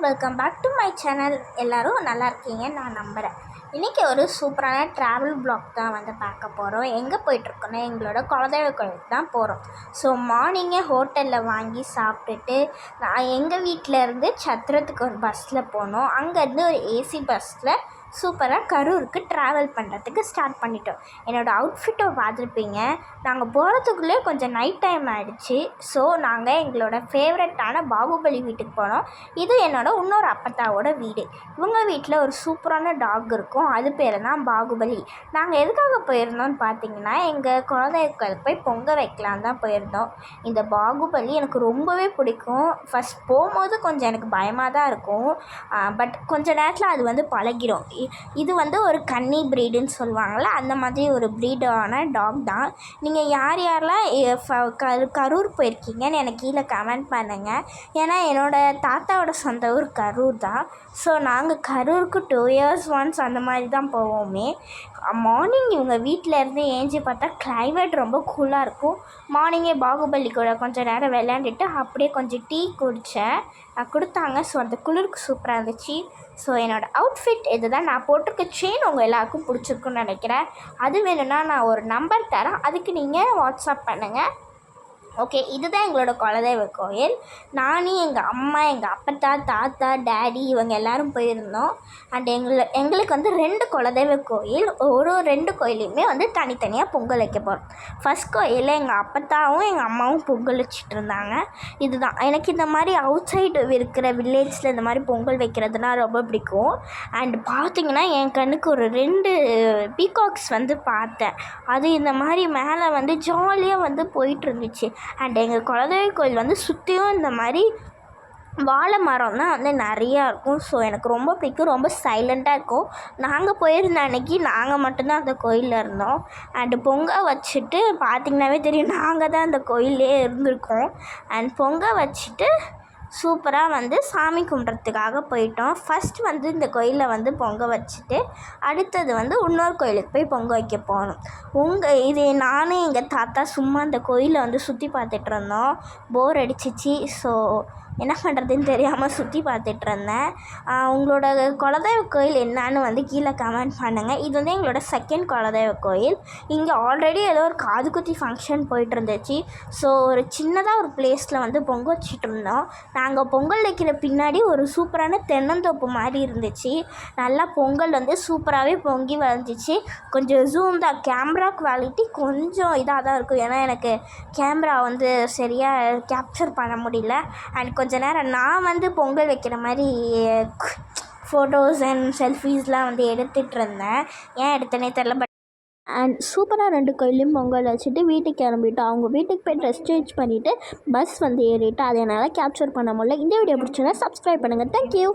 Welcome back to my channel. எல்லோரும் நல்லா இருக்கீங்கன்னு நான் நம்புகிறேன். இன்றைக்கி ஒரு சூப்பரான ட்ராவல் ப்ளாக் தான் வந்து பார்க்க போகிறோம். எங்கே போயிட்டுருக்கோன்னா எங்களோட குலதெய்வ கோயிலுக்கு தான் போகிறோம். ஸோ மார்னிங்கே ஹோட்டலில் வாங்கி சாப்பிட்டுட்டு நான் எங்கள் வீட்டிலேருந்து சத்திரத்துக்கு ஒரு பஸ்ஸில் போனோம். அங்கேருந்து ஒரு ஏசி பஸ்ஸில் சூப்பராக கரூருக்கு ட்ராவல் பண்ணுறதுக்கு ஸ்டார்ட் பண்ணிட்டோம். என்னோடய அவுட்ஃபிட்டை பார்த்துருப்பீங்க. நாங்கள் போகிறதுக்குள்ளே கொஞ்சம் நைட் டைம் ஆகிடுச்சு. ஸோ நாங்கள் எங்களோட ஃபேவரட்டான பாகுபலி வீட்டுக்கு போனோம். இது என்னோடய இன்னொரு அப்பத்தாவோட வீடு. இவங்க வீட்டில் ஒரு சூப்பரான டாக் இருக்கும். அது பேர் தான் பாகுபலி. நாங்கள் எதுக்காக போயிருந்தோம்னு பார்த்தீங்கன்னா எங்கள் குலதெய்வங்களுக்கு போய் பொங்க வைக்கலாம் தான் போயிருந்தோம். இந்த பாகுபலி எனக்கு ரொம்பவே பிடிக்கும். ஃபஸ்ட் போகும்போது கொஞ்சம் எனக்கு பயமாக தான் இருக்கும். பட் கொஞ்ச நேரத்தில் அது வந்து பழகிடும். இது வந்து ஒரு கன்னி ப்ரீடுன்னு சொல்லுவாங்கள்ல, அந்த மாதிரி ஒரு ப்ரீடான டாக் தான். நீங்கள் யார் யாரெல்லாம் கரூர் போயிருக்கீங்கன்னு எனக்கு கீழே கமெண்ட் பண்ணுங்கள். ஏன்னா என்னோடய தாத்தாவோட சொந்த ஊர் கரூர் தான். ஸோ நாங்கள் கரூருக்கு 2 years once அந்த மாதிரி தான் போவோமே. மார்னிங் இவங்க வீட்டிலேருந்து ஏஞ்சி பார்த்தா கிளைமேட் ரொம்ப கூலாக இருக்கும். மார்னிங்கே பாகுபலி கூட கொஞ்சம் நேரம் விளையாண்டுட்டு அப்படியே கொஞ்சம் டீ குடித்தேன். கொடுத்தாங்க. ஸோ அந்த குளிருக்கு சூப்பராக இருந்துச்சு. ஸோ என்னோடய அவுட்ஃபிட் இது தான். நான் போட்டிருக்க செயின் உங்கள் எல்லாருக்கும் பிடிச்சிருக்குன்னு நினைக்கிறேன். அது வேணும்னா நான் ஒரு நம்பர் தரேன், அதுக்கு நீங்கள் வாட்ஸ்அப் பண்ணுங்கள். ஓகே, இதுதான் எங்களோட குலதெய்வ கோயில். நானும் எங்கள் அம்மா, எங்கள் அப்பத்தா, தாத்தா, டேடி இவங்க எல்லோரும் போயிருந்தோம். அண்ட் எங்களுக்கு வந்து 2 குலதெய்வ கோயில். ஒரு 2 கோயிலையுமே வந்து தனித்தனியாக பொங்கல் வைக்க போகிறோம். ஃபஸ்ட் கோயிலில் எங்கள் அப்பத்தாவும் எங்கள் அம்மாவும் பொங்கல் வச்சுட்டு இருந்தாங்க. இதுதான் எனக்கு இந்த மாதிரி அவுட் சைடு இருக்கிற வில்லேஜில் இந்த மாதிரி பொங்கல் வைக்கிறதுனா ரொம்ப பிடிக்கும். அண்ட் பார்த்திங்கன்னா என் கண்ணுக்கு ஒரு 2 பீகாக்ஸ் வந்து பார்த்தேன். அது இந்த மாதிரி மேலே வந்து ஜாலியாக வந்து போயிட்டு இருந்துச்சு. அண்ட் எங்கள் குலதெய்வ கோயில் வந்து சுற்றியும் இந்த மாதிரி வாழை மரம் தான் வந்து நிறையா இருக்கும். ஸோ எனக்கு ரொம்ப பிடிக்கும். ரொம்ப சைலண்ட்டாக இருக்கும். நாங்கள் போயிருந்த அன்றைக்கி நாங்கள் மட்டும்தான் அந்த கோயிலில் இருந்தோம். அண்டு பொங்கல் வச்சுட்டு பார்த்திங்கனாவே தெரியும், நாங்கள் தான் அந்த கோயிலே இருந்திருக்கோம். அண்ட் பொங்கல் வச்சுட்டு சூப்பராக வந்து சாமி கும்பிட்றதுக்காக போயிட்டோம். ஃபஸ்ட் வந்து இந்த கோயிலில் வந்து பொங்கல் வச்சுட்டு அடுத்தது வந்து இன்னொரு கோயிலுக்கு போய் பொங்கல் வைக்க போகணும். இது நானும் எங்கள் தாத்தா சும்மா அந்த கோயிலை வந்து சுற்றி பார்த்துட்டு இருந்தோம். போர் அடிச்சிச்சு. ஸோ என்ன பண்ணுறதுன்னு தெரியாமல் சுற்றி பார்த்துட்டு இருந்தேன். உங்களோட குலதெய்வ கோயில் என்னான்னு வந்து கீழே கமெண்ட் பண்ணுங்கள். இது வந்து எங்களோட செகண்ட் குலதெய்வ கோயில். இங்கே ஆல்ரெடி ஏதோ ஒரு காது குத்தி ஃபங்க்ஷன் போயிட்டு இருந்துச்சு. ஸோ ஒரு சின்னதாக ஒரு பிளேஸில் வந்து பொங்கல் வச்சுட்டு இருந்தோம். நாங்கள் பொங்கல் வைக்கிற பின்னாடி ஒரு சூப்பரான தென்னந்தோப்பு மாதிரி இருந்துச்சு. நல்லா பொங்கல் வந்து சூப்பராகவே பொங்கி வந்துச்சு. கொஞ்சம் ஜூம் தான், கேமரா குவாலிட்டி கொஞ்சம் இதாக தான் இருக்கும். ஏன்னா எனக்கு கேமரா வந்து சரியாக கேப்சர் பண்ண முடியல. அண்ட் கொஞ்ச நேரம் நான் வந்து பொங்கல் வைக்கிற மாதிரி ஃபோட்டோஸ் அண்ட் செல்ஃபீஸ்லாம் வந்து எடுத்துகிட்டு இருந்தேன். ஏன் எடுத்தனே தெரில. பட் அண்ட் சூப்பராக 2 கோயிலையும் பொங்கல் வச்சுட்டு வீட்டுக்கு கிளம்பிட்டோம். அவங்க வீட்டுக்கு போய் ட்ரெஸ் சேஞ்ச் பண்ணிவிட்டு பஸ் வந்து ஏறிட்டு அதை என்னால் கேப்சர் பண்ண முடியல. இந்த வீடியோ பிடிச்சதுன்னா சப்ஸ்கிரைப் பண்ணுங்கள். தேங்க்யூ.